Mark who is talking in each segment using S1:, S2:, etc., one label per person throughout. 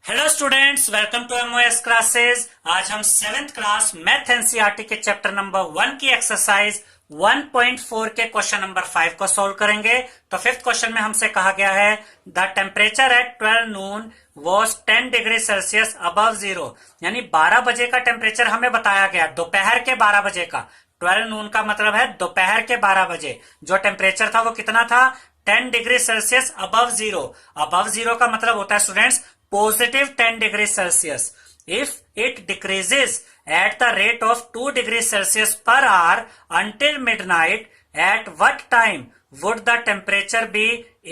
S1: Hello students, welcome to MOS classes. आज हम seventh class math NCERT के chapter number 1 की एक्सरसाइज 1.4 के क्वेश्चन नंबर 5 को सॉल्व करेंगे। तो फिफ्थ क्वेश्चन में हमसे कहा गया है the temperature at 12 Noon was 10 degree Celsius above zero. यानी 12 बजे का टेम्परेचर हमें बताया गया, दोपहर के 12 बजे का। 12 नून का मतलब है दोपहर के 12 बजे जो टेम्परेचर था वो कितना था? 10 degree Celsius above zero. Above zero का मतलब होता है students positive 10 degrees Celsius. If it decreases at the rate of 2 degrees Celsius per hour until midnight, at what time would the temperature be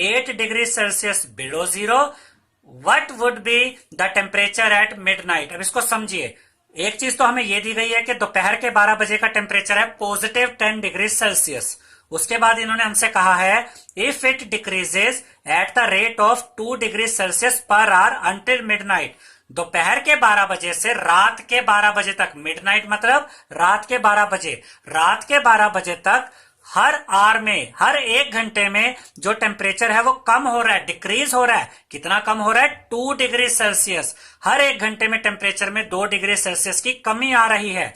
S1: 8 degrees Celsius below zero? What would be the temperature at midnight? अब इसको समझिए। एक चीज तो हमें यह दी गई है कि दोपहर के 12 बजे का टेम्परेचर है पॉजिटिव 10 डिग्री सेल्सियस। उसके बाद इन्होंने हमसे कहा है if it decreases at the rate of 2 degree Celsius per hour until midnight. दोपहर के 12 बजे से रात के 12 बजे तक, मिडनाइट मतलब रात के 12 बजे, रात के 12 बजे तक हर आवर में, हर एक घंटे में जो टेम्परेचर है वो कम हो रहा है, डिक्रीज हो रहा है। कितना कम हो रहा है? 2 डिग्री सेल्सियस। हर एक घंटे में टेम्परेचर में 2 डिग्री सेल्सियस की कमी आ रही है।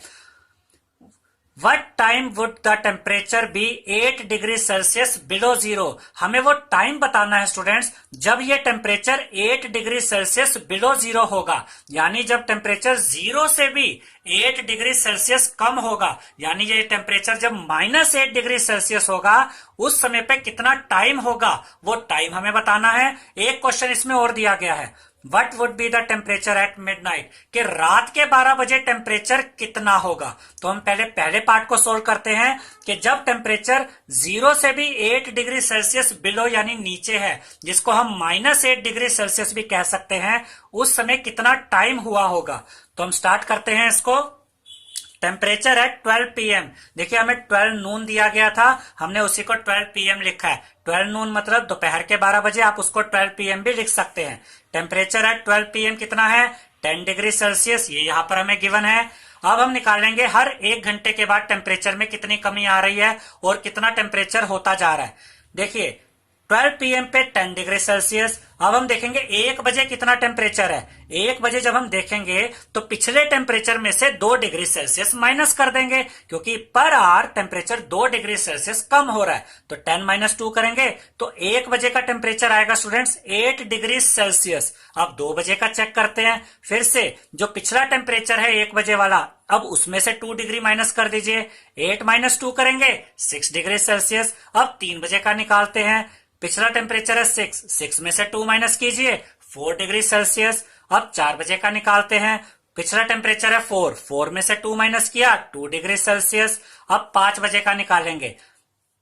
S1: What time would the temperature be 8 degree Celsius below zero? हमें वो टाइम बताना है स्टूडेंट्स जब ये temperature 8 degree Celsius below zero होगा। यानी जब टेम्परेचर जीरो से भी 8 डिग्री सेल्सियस कम होगा, यानी ये टेम्परेचर जब -8 डिग्री सेल्सियस होगा, उस समय पे कितना टाइम होगा वो टाइम हमें बताना है। एक क्वेश्चन इसमें और दिया गया है, what would be the temperature at midnight, कि रात के 12 बजे टेम्परेचर कितना होगा। तो हम पहले पार्ट को सोल्व करते हैं कि जब टेम्परेचर जीरो से भी 8 डिग्री सेल्सियस बिलो यानी नीचे है, जिसको हम -8 डिग्री सेल्सियस भी कह सकते हैं, उस समय कितना टाइम हुआ होगा। तो हम स्टार्ट करते हैं इसको। Temperature at 12 PM. देखिए हमें 12 नून दिया गया था, हमने उसी को 12 पीएम लिखा है। 12 नून मतलब दोपहर के 12 बजे, आप उसको 12 पीएम भी लिख सकते हैं। टेम्परेचर एट 12 पीएम कितना है? 10 डिग्री सेल्सियस। ये यहां पर हमें गिवन है। अब हम निकालेंगे हर एक घंटे के बाद टेम्परेचर में कितनी कमी आ रही है और कितना टेम्परेचर होता जा रहा है। देखिए 12 पीएम पे 10 डिग्री सेल्सियस। अब हम देखेंगे 1 बजे कितना टेम्परेचर है। 1 बजे जब हम देखेंगे तो पिछले टेम्परेचर में से 2 डिग्री सेल्सियस माइनस कर देंगे, क्योंकि per hour temperature 2 degree Celsius कम हो रहा है। तो 10 - 2 करेंगे तो 1 बजे का टेम्परेचर आएगा स्टूडेंट्स 8 डिग्री सेल्सियस। अब 2 बजे का चेक करते हैं फिर से। जो पिछला टेम्परेचर है 1 बजे वाला, अब उसमें से 2 डिग्री माइनस कर दीजिए। 8 - 2 करेंगे 6 डिग्री सेल्सियस। अब 3 बजे का निकालते हैं। पिछला टेम्परेचर है 6 में से 2 माइनस कीजिए 4 डिग्री सेल्सियस। अब 4 बजे का निकालते हैं। पिछला टेम्परेचर है 4 में से 2 माइनस किया 2 डिग्री सेल्सियस। अब 5 बजे का निकालेंगे।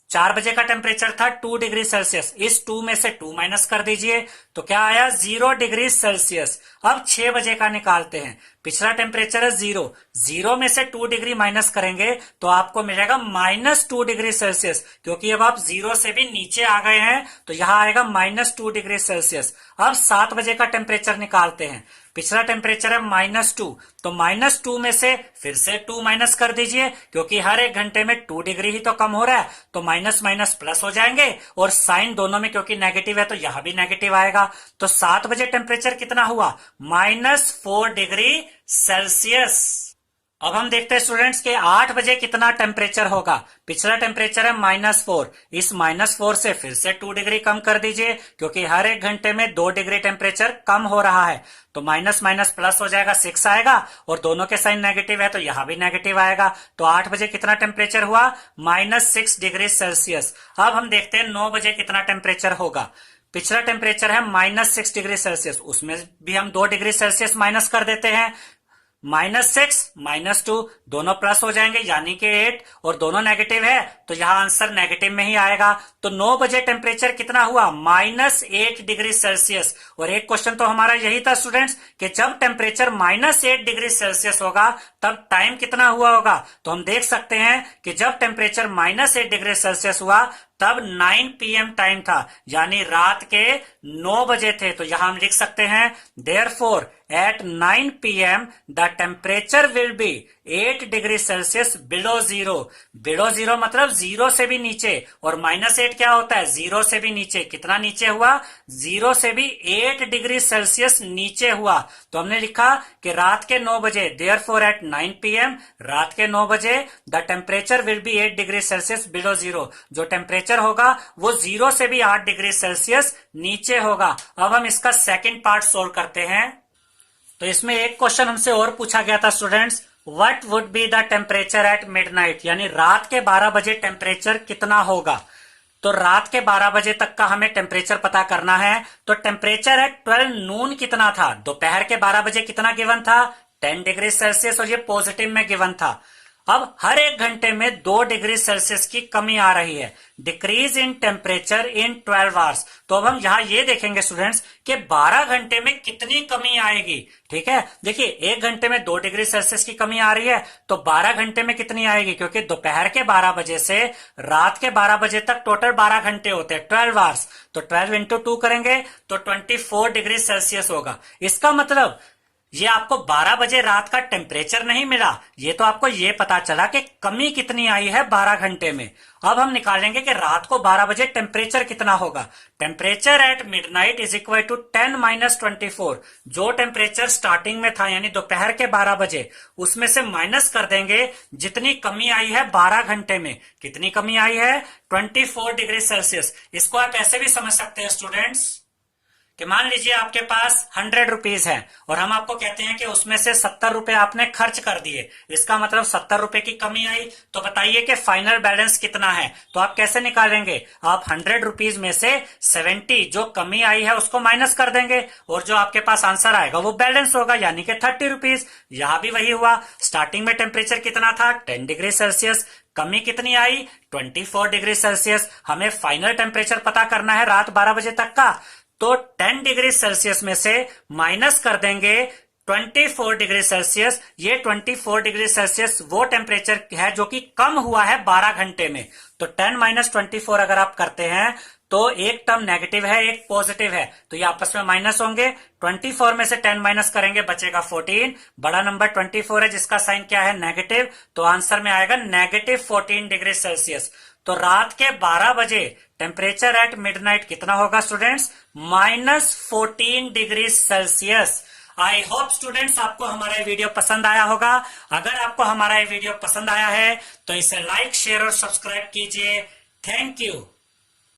S1: 4 बजे का टेम्परेचर था 2 डिग्री सेल्सियस, इस 2 में से 2 माइनस कर दीजिए तो क्या आया? 0 डिग्री सेल्सियस। अब 6 बजे का निकालते हैं। पिछला टेम्परेचर है 0 में से 2 डिग्री माइनस करेंगे तो आपको मिलेगा -2 डिग्री सेल्सियस, क्योंकि अब आप 0 से भी नीचे आ गए हैं तो यहां आएगा -2 डिग्री सेल्सियस। अब 7 बजे का टेम्परेचर निकालते हैं। पिछला टेम्परेचर है -2, तो -2 में से फिर से 2 माइनस कर दीजिए, क्योंकि हर एक घंटे में 2 डिग्री ही तो कम हो रहा है, तो माइनस माइनस प्लस हो जाएंगे और साइन दोनों में क्योंकि नेगेटिव है तो यहां भी नेगेटिव आएगा। तो 7 बजे टेम्परेचर कितना हुआ? -4 डिग्री सेल्सियस। अब हम देखते हैं स्टूडेंट्स के 8 बजे कितना टेम्परेचर होगा। पिछला टेम्परेचर है -4, इस -4 से फिर से 2 डिग्री कम कर दीजिए, क्योंकि हर एक घंटे में 2 डिग्री टेम्परेचर कम हो रहा है। तो माइनस माइनस प्लस हो जाएगा, 6 आएगा और दोनों के साइन नेगेटिव है तो यहां भी नेगेटिव आएगा। तो 8 बजे कितना टेम्परेचर हुआ? -6 डिग्री सेल्सियस। अब हम देखते हैं 9 बजे कितना टेम्परेचर होगा। पिछला टेम्परेचर है -6 डिग्री सेल्सियस, उसमें भी हम 2 डिग्री सेल्सियस माइनस कर देते हैं। -6 - 2 दोनों प्लस हो जाएंगे यानी कि 8, और दोनों नेगेटिव है तो यहां आंसर नेगेटिव में ही आएगा। तो 9 बजे टेम्परेचर कितना हुआ? -8 डिग्री सेल्सियस। और एक क्वेश्चन तो हमारा यही था स्टूडेंट्स कि जब टेम्परेचर -8 डिग्री सेल्सियस होगा तब टाइम कितना हुआ होगा। तो हम देख सकते हैं कि जब टेम्परेचर -8 डिग्री सेल्सियस हुआ तब 9 PM टाइम था, यानी रात के 9 बजे थे। तो यहां हम लिख सकते हैं therefore at 9 PM the temperature will be 8 degree Celsius below zero. Below zero मतलब जीरो से भी नीचे, और -8 क्या होता है, जीरो से भी नीचे। कितना नीचे हुआ, जीरो से भी 8 डिग्री सेल्सियस नीचे हुआ। तो हमने लिखा कि रात के 9 बजे, देयरफॉर एट 9 PM रात के 9 बजे the temperature will be 8 degree Celsius below zero. जो टेम्परेचर होगा वो जीरो से भी 8 डिग्री सेल्सियस नीचे होगा। अब हम इसका सेकंड पार्ट सोल्व करते हैं। तो इसमें एक क्वेश्चन हमसे और पूछा गया था students, what would be the temperature at midnight, यानी रात के 12 बजे टेम्परेचर कितना होगा। तो रात के 12 बजे तक का हमें टेम्परेचर पता करना है। तो टेम्परेचर एट 12 नून कितना था, दोपहर के 12 बजे कितना गिवन था, 10 डिग्री सेल्सियस, और ये पॉजिटिव में गिवन था। अब हर एक घंटे में 2 डिग्री सेल्सियस की कमी आ रही है, decrease in temperature in 12 hours. तो अब हम यहां ये देखेंगे स्टूडेंट्स कि 12 घंटे में कितनी कमी आएगी। ठीक है, देखिए 1 घंटे में 2 डिग्री सेल्सियस की कमी आ रही है, तो 12 घंटे में कितनी आएगी, क्योंकि दोपहर के 12 बजे से रात के 12 बजे तक टोटल 12 घंटे होते हैं, 12 आवर्स। तो 12 इंटू 2 करेंगे तो 24 डिग्री सेल्सियस होगा। इसका मतलब ये आपको 12 बजे रात का टेम्परेचर नहीं मिला, ये तो आपको ये पता चला कि कमी कितनी आई है 12 घंटे में। अब हम निकालेंगे कि रात को 12 बजे टेम्परेचर कितना होगा। Temperature at midnight is equal to 10 - 24। जो टेम्परेचर स्टार्टिंग में था यानी दोपहर के 12 बजे, उसमें से माइनस कर देंगे जितनी कमी आई है 12 घंटे में। कितनी कमी आई है, 24 डिग्री सेल्सियस। इसको आप ऐसे भी समझ सकते हैं स्टूडेंट्स कि मान लीजिए आपके पास 100 रुपीज है और हम आपको कहते हैं कि उसमें से 70 रुपए आपने खर्च कर दिए, इसका मतलब 70 रुपए की कमी आई। तो बताइए कि फाइनल बैलेंस कितना है। तो आप कैसे निकालेंगे, आप 100 रुपीज में से 70 जो कमी आई है उसको माइनस कर देंगे, और जो आपके पास आंसर आएगा वो बैलेंस होगा, यानी कि 30 रुपीज। यहां भी वही हुआ, स्टार्टिंग में टेम्परेचर कितना था, 10 डिग्री सेल्सियस, कमी कितनी आई, 24 डिग्री सेल्सियस। हमें फाइनल टेम्परेचर पता करना है रात 12 बजे तक का, तो 10 डिग्री सेल्सियस में से माइनस कर देंगे 24 डिग्री सेल्सियस। ये 24 डिग्री सेल्सियस वो टेम्परेचर है जो कि कम हुआ है 12 घंटे में। तो 10 - 24 अगर आप करते हैं तो एक टर्म नेगेटिव है, एक पॉजिटिव है, तो ये आपस में माइनस होंगे। 24 में से 10 माइनस करेंगे, बचेगा 14। बड़ा नंबर 24 है जिसका साइन क्या है, नेगेटिव, तो आंसर में आएगा -14 डिग्री सेल्सियस। तो रात के 12 बजे टेम्परेचर एट मिडनाइट कितना होगा students, -14 degree Celsius. I hope students आपको हमारा ये वीडियो पसंद आया होगा। अगर आपको हमारा ये वीडियो पसंद आया है तो इसे लाइक, शेयर और सब्सक्राइब कीजिए। Thank you.